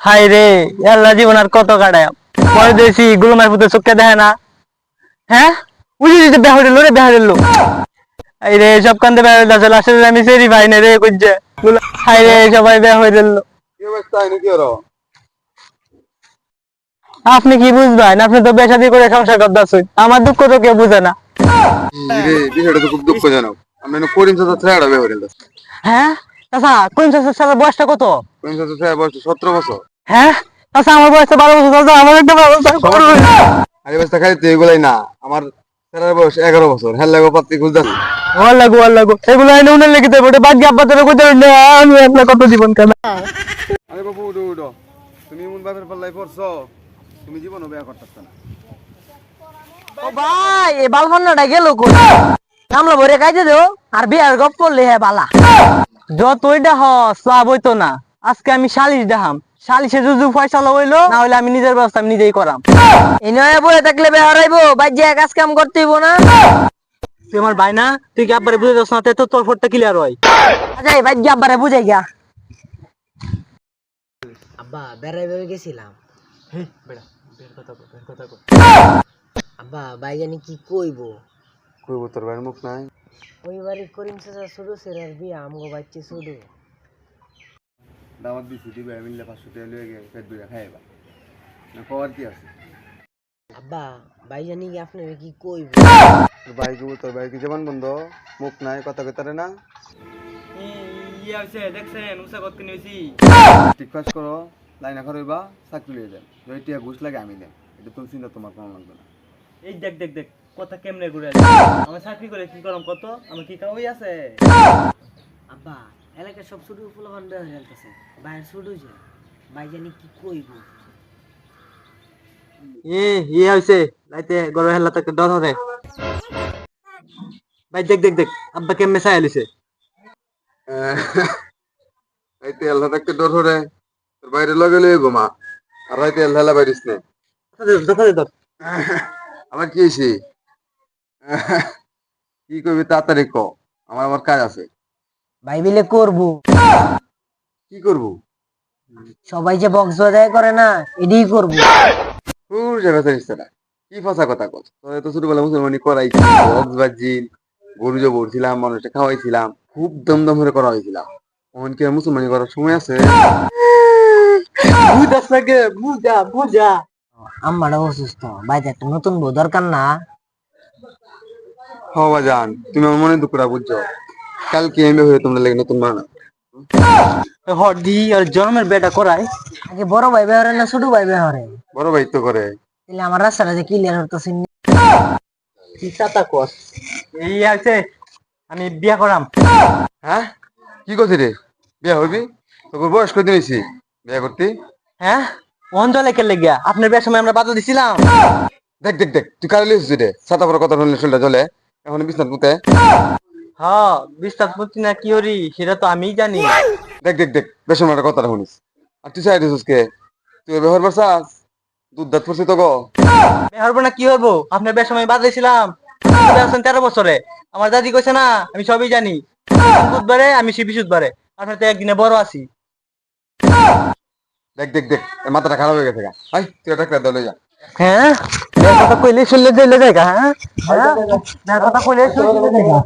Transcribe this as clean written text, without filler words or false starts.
High রে, আল্লাহ জীবন আর কত কাটায় পরদেশি গুলমার পুতে চোখকে দেখে না। হ্যাঁ, উজি দিতে বেহরিল রে বেহরিল। হাই রে, সব কান্দে বেহরিল আসলে আসলে আমি সেরি ভাই না রে কইছে। হাই রে, সবাই বেহরিল। কি অবস্থা নাকি ওর? আপনি কি বুঝবেন? আপনি তো বেশাদি করে সংসার করতেছেন, আমার দুঃখ তো কেউ বুঝে না। রে বিষয়টা তো খুব দুঃখজনক। আমি করিম চাচা ছেড়া বেহরিল। হ্যাঁ আচ্ছা, কোন সালের বয়সটা কত? করিম চাচা ছেড়া বয়স 17 বছর। হ্যাঁ আচ্ছা, আমার বয়স তো 12 বছর। দাদা, আমার একটা ব্যবস্থা করুন। আরে অবস্থা খালি তো এগুলাই না, আমার ছেড়ার বয়স 11 বছর। হ্যাঁ লাগো পাত্রী খুঁজতেছি। ওয়াল্লাগো এগুলো আইনে উনার লেগে দেবো, বাকি আব্বা তোরা কইতে না, আমি আপনার কত জীবন কেন। আরে বাবু উঠো উঠো, তুমি এমন বাপের পাল্লাই পড়ছো, তুমি জীবনও বিয়া করতেছ না। ও ভাই, এই বালফান্নাটা গেল কই? কামলা ভরে কাইতে দেও আর বিয়ার গপ করলে হ্যাঁ বালা। যতই দেহ সব হইতো না, আজকে আমি সালিশ দেখাম। সালিশে যদি ফয়সালা হইলো, না হইলে আমি নিজের ব্যবস্থা আমি নিজেই করাম। এই নয় বলে থাকলে বে হারাইবো, ভাই যে কাজ কাম করতে হইব না। তুই আমার ভাই না, তুই কি আব্বারে বুঝে যাস না? তো তোর ফোরটা ক্লিয়ার হয়। আচ্ছা ভাই যে আব্বারে বুঝাই গিয়া। আব্বা বেড়াই বেড়ে গেছিলাম। আব্বা ভাই জানি কি কইব। কইব তোর ভাইয়ের মুখ নাই? ওই বাড়ি করিম চাচা শুরু সেরার বিয়া আমগো বাচ্চা শুরু। দাওয়াত দিছি দিবে মিললে 500 টাকা লয়ে গিয়ে পেট ভরে খাইবা না, খাওয়ার কি আছে? আব্বা ভাই জানি কি আপনারা কি কইব। তোর ভাই কইব, তোর ভাই কি জবান বন্ধ, মুখ নাই, কথা কইতারে না। ইয়া হইছে দেখছেন উসা কত নিয়েছি। ঠিক কাজ করো, লাইনা করইবা, চাকরি লয়ে যান। যদি টিয়া ঘুষ লাগে আমি দেন, এটা তুমি চিন্তা তোমার কোনো লাগবে না। এই দেখ দেখ দেখ কথা কেমনে ঘুরে আমার চাকরি করে কি করম কত, আমার কি কাউই আছে? আব্বা এলাকার সব ছোট ফুল হন বের হয়ে গেছে, বাইরে ছোট যে ভাই জানি কি কইব। ইয়ে হইছে রাইতে গরু হেলা তাকে ডর হরে। ভাই দেখ দেখ দেখ আব্বা কেমনে চাই আলিছে। রাইতে আল্লাহ থাকতে ডর হরে, তোর বাইরে লগে লয়ে ঘুমা, আর রাইতে আল্লাহ বাইরিস নে। আমার কি হয়েছে? কি করবি তাড়াতাড়ি ক, আমার আমার কাজ আছে। ভাই বিলে করব, কি করবো? সবাই যে বক্স বাজায় করে না এডি করব। পুর যাবে না, কি ফাঁসা কথা কস? তোরা তো ছোটবেলা মুসলমানি করাইছি, কক্সবাজি গরু যে বলছিলাম, মানুষটা খাওয়াইছিলাম, খুব দমদম করে করা হয়েছিলাম। তখন কি আর মুসলমানি করার সময় আছে? বুঝাস নাকি? বুঝা বুঝা। আমারও অসুস্থ, ভাই একটা নতুন বউ দরকার না? হওয়া যান, তুমি আমার মনে দুঃখটা বুঝছো। কালকে এমবে হয়ে তোমরা লেগে নতুন বানা। হরদি আর জন্মের বেটা করায়। আগে বড় ভাই বেহরে না ছোট ভাই বেহরে? বড় ভাই তো করে। তাহলে আমার রাস্তাটা যে ক্লিয়ার হতেছে। কি চাতা কস? এই আছে আমি বিয়া করাম। হ্যাঁ কি করছিস রে? বিয়ে হবি? তোর বয়স কত হয়েছে বিয়ে করতে? হ্যাঁ অঞ্চলে কেলে গিয়া আপনার বিয়ার সময় আমরা বাধা দিছিলাম। দেখ দেখ দেখ, তুই কারে লিখছিস রে? ছাতা পরে কথা শুনলে শুনলে চলে, এখন বিছনাত পুঁতে। হ্যাঁ বিশ্বাস করছি না কি হরি সেটা তো আমিই জানি। দেখ দেখ দেখ, বেশ একটা কথাটা শুনিস। আর তুই চাই দিছিস কে? তুই ব্যবহার করছাস? দুধ দাঁত পড়ছে তো গো। বিয়ে হবো না কি হবো? আপনার বিয়ার সময় বাধা দিছিলাম। আপনি আছেন 13 বছরে, আমার দাদি কইছে না আমি সবই জানি। বুধবারে আমি শিবি সুদবারে, আপনার তো একদিনে বড় আছি। দেখ দেখ দেখ, এর মাথাটা খারাপ হয়ে গেছে গা। আই তুই একটা দলে যা। হ্যাঁ কথা কইলে শুনলে দিলে জায়গা। হ্যাঁ কথা কইলে শুনলে জায়গা।